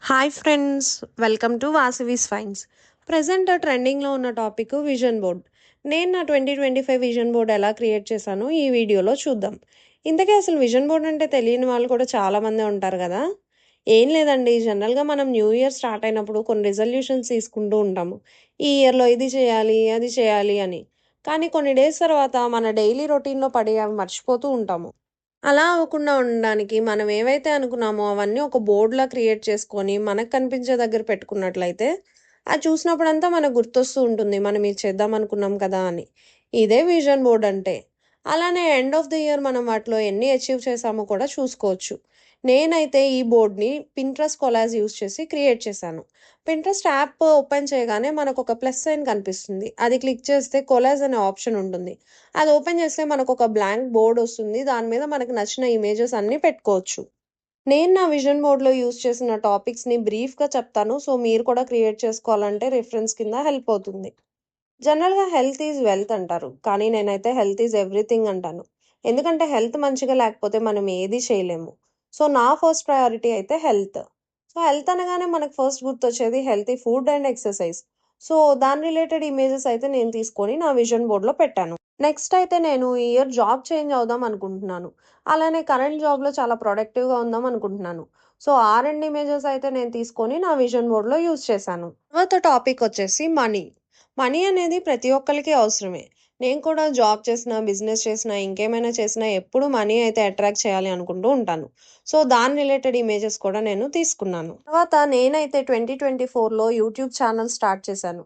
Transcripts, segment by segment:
Hi friends, welcome to Vasavi's fines. Present ట్రెండింగ్లో ఉన్న topic vision board. నేను నా 2025 విజన్ బోర్డ్ ఎలా క్రియేట్ చేశానో ఈ వీడియోలో చూద్దాం. ఇంతకీ అసలు విజన్ బోర్డ్ అంటే తెలియని వాళ్ళు కూడా చాలామంది ఉంటారు కదా. ఏం లేదండి, జనరల్గా మనం న్యూ ఇయర్ స్టార్ట్ అయినప్పుడు కొన్ని రిజల్యూషన్స్ తీసుకుంటూ ఉంటాము. ఈ ఇయర్లో ఇది చేయాలి, అది చేయాలి అని. కానీ కొన్ని డేస్ తర్వాత మన డైలీ రొటీన్లో పడి అవి మర్చిపోతూ ఉంటాము. అలా అవ్వకుండా ఉండడానికి మనం ఏవైతే అనుకున్నామో అవన్నీ ఒక బోర్డ్‌లా క్రియేట్ చేసుకొని, మనకు కనిపించే దగ్గర పెట్టుకున్నట్లయితే, అది చూసినప్పుడంతా మనకు గుర్తొస్తూ ఉంటుంది. మనం ఇది చేద్దాం అనుకున్నాం కదా అని. ఇదే విజన్ బోర్డ్ అంటే. అలానే ఎండ్ ఆఫ్ ది ఇయర్ మనం వాటిలో ఎన్ని అచీవ్ చేశామో కూడా చూసుకోవచ్చు. నేనైతే ఈ బోర్డ్‌ని పింట్రెస్ట్ కొలాజ్ యూజ్ చేసి క్రియేట్ చేశాను. పింట్రెస్ట్ యాప్ ఓపెన్ చేయగానే మనకొక ప్లస్ సైన్ కనిపిస్తుంది. అది క్లిక్ చేస్తే కొలాజ్ అనే ఆప్షన్ ఉంటుంది. అది ఓపెన్ చేస్తే మనకొక బ్లాంక్ బోర్డ్ వస్తుంది. దాని మీద మనకు నచ్చిన ఇమేజెస్ అన్నీ పెట్టుకోవచ్చు. నేను నా విజన్ బోర్డ్‌లో యూజ్ చేసిన టాపిక్స్‌ని బ్రీఫ్‌గా చెప్తాను. సో, మీరు కూడా క్రియేట్ చేసుకోవాలంటే రిఫరెన్స్ కింద హెల్ప్ అవుతుంది. జనరల్‌గా హెల్త్ ఈజ్ వెల్త్ అంటారు. కానీ నేనైతే హెల్త్ ఈజ్ ఎవ్రీథింగ్ అంటాను. ఎందుకంటే హెల్త్ మంచిగా లేకపోతే మనం ఏది చేయలేము. సో, నా ఫస్ట్ ప్రయారిటీ అయితే హెల్త్. సో, హెల్త్ అనగానే మనకు ఫస్ట్ గుర్తొచ్చేది healthy food and exercise. So, దాని రిలేటెడ్ ఇమేజెస్ అయితే నేను తీసుకొని నా విజన్ బోర్డ్‌లో పెట్టాను. నెక్స్ట్ అయితే నేను ఈ ఇయర్ జాబ్ చేంజ్ అవుదాం అనుకుంటున్నాను. అలానే కరెంట్ జాబ్‌లో చాలా ప్రొడక్టివ్‌గా ఉందాం అనుకుంటున్నాను. సో, ఆ 2 ఇమేజెస్ అయితే నేను తీసుకొని నా విజన్ బోర్డ్‌లో యూజ్ చేశాను. తర్వాత టాపిక్ వచ్చేసి మనీ. మనీ అనేది ప్రతి ఒక్కళ్ళకి అవసరమే. నేను కూడా జాబ్ చేసినా, బిజినెస్ చేసినా, ఇంకేమైనా చేసినా ఎప్పుడు మనీ అయితే అట్రాక్ట్ చేయాలి అనుకుంటూ ఉంటాను. సో, దాని రిలేటెడ్ ఇమేజెస్ కూడా నేను తీసుకున్నాను. తర్వాత నేనైతే 2024లో యూట్యూబ్ ఛానల్ స్టార్ట్ చేశాను.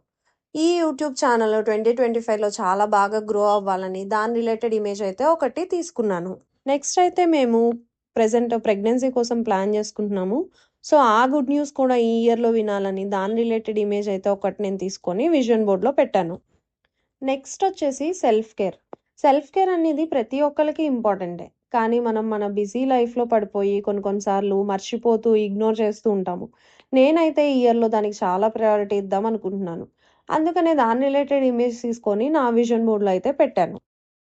ఈ యూట్యూబ్ ఛానల్ 2025లో చాలా బాగా గ్రో అవ్వాలని దాని రిలేటెడ్ ఇమేజ్ అయితే ఒకటి తీసుకున్నాను. నెక్స్ట్ అయితే మేము ప్రెజెంట్ ప్రెగ్నెన్సీ కోసం ప్లాన్ చేసుకుంటున్నాము. సో, ఆ గుడ్ న్యూస్ కూడా ఈ ఇయర్‌లో వినాలని దాని రిలేటెడ్ ఇమేజ్ అయితే ఒకటి నేను తీసుకొని విజన్ బోర్డ్‌లో పెట్టాను. నెక్స్ట్ వచ్చేసి సెల్ఫ్ కేర్. సెల్ఫ్ కేర్ అనేది ప్రతి ఒక్కళ్ళకి ఇంపార్టెంటే. కానీ మనం మన బిజీ లైఫ్‌లో పడిపోయి కొన్ని కొన్ని సార్లు మర్చిపోతూ, ఇగ్నోర్ చేస్తూ ఉంటాము. నేనైతే ఈ ఇయర్‌లో దానికి చాలా ప్రయారిటీ ఇద్దాం అనుకుంటున్నాను. అందుకనే దాని రిలేటెడ్ ఇమేజ్ తీసుకొని నా విజన్ బోర్డ్‌లో అయితే పెట్టాను.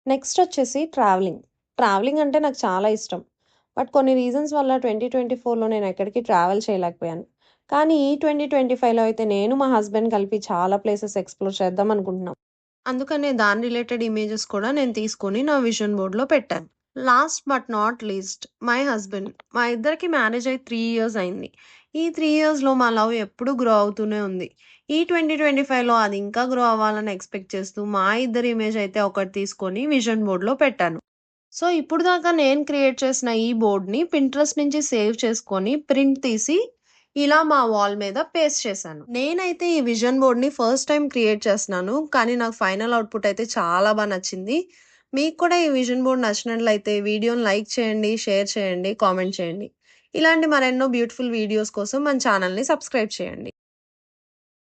నెక్స్ట్ వచ్చేసి ట్రావెలింగ్. ట్రావెలింగ్ అంటే నాకు చాలా ఇష్టం. బట్ కొన్ని రీజన్స్ వల్ల 2024లో నేను ఎక్కడికి ట్రావెల్ చేయలేకపోయాను. కానీ ఈ 2025లో అయితే నేను మా హస్బెండ్ కలిపి చాలా ప్లేసెస్ ఎక్స్‌ప్లోర్ చేద్దాం అనుకుంటున్నాం. అందుకనే దాని రిలేటెడ్ ఇమేజెస్ కూడా నేను తీసుకొని నా విజన్ బోర్డ్‌లో పెట్టాను. Last but not least my husband. మా ఇద్దరికి మ్యారేజ్ అయ్యి 3 ఇయర్స్ అయింది. ఈ 3 ఇయర్స్‌లో మా లవ్ ఎప్పుడూ గ్రో అవుతూనే ఉంది. ఈ 2025లో అది ఇంకా గ్రో అవ్వాలని ఎక్స్‌పెక్ట్ చేస్తూ మా ఇద్దరి ఇమేజ్ అయితే ఒకటి తీసుకొని విజన్ బోర్డ్‌లో పెట్టాను. సో, ఇప్పుడు దాకా నేను క్రియేట్ చేసిన ఈ బోర్డ్‌ని పింట్రెస్ట్ నుంచి సేవ్ చేసుకొని ప్రింట్ తీసి ఇలా మా వాల్ మీద పేస్ట్ చేశాను. నేనైతే ఈ విజన్ బోర్డ్‌ని ఫస్ట్ టైమ్ క్రియేట్ చేస్తున్నాను. కానీ నాకు ఫైనల్ అవుట్‌పుట్ అయితే చాలా నచ్చింది. మీకు కూడా ఈ విజన్ బోర్డ్ నచ్చినట్లయితే వీడియోని లైక్ చేయండి, షేర్ చేయండి, కామెంట్ చేయండి. ఇలాంటి మరెన్నో బ్యూటిఫుల్ వీడియోస్ కోసం మన ఛానల్‌ని సబ్స్క్రైబ్ చేయండి.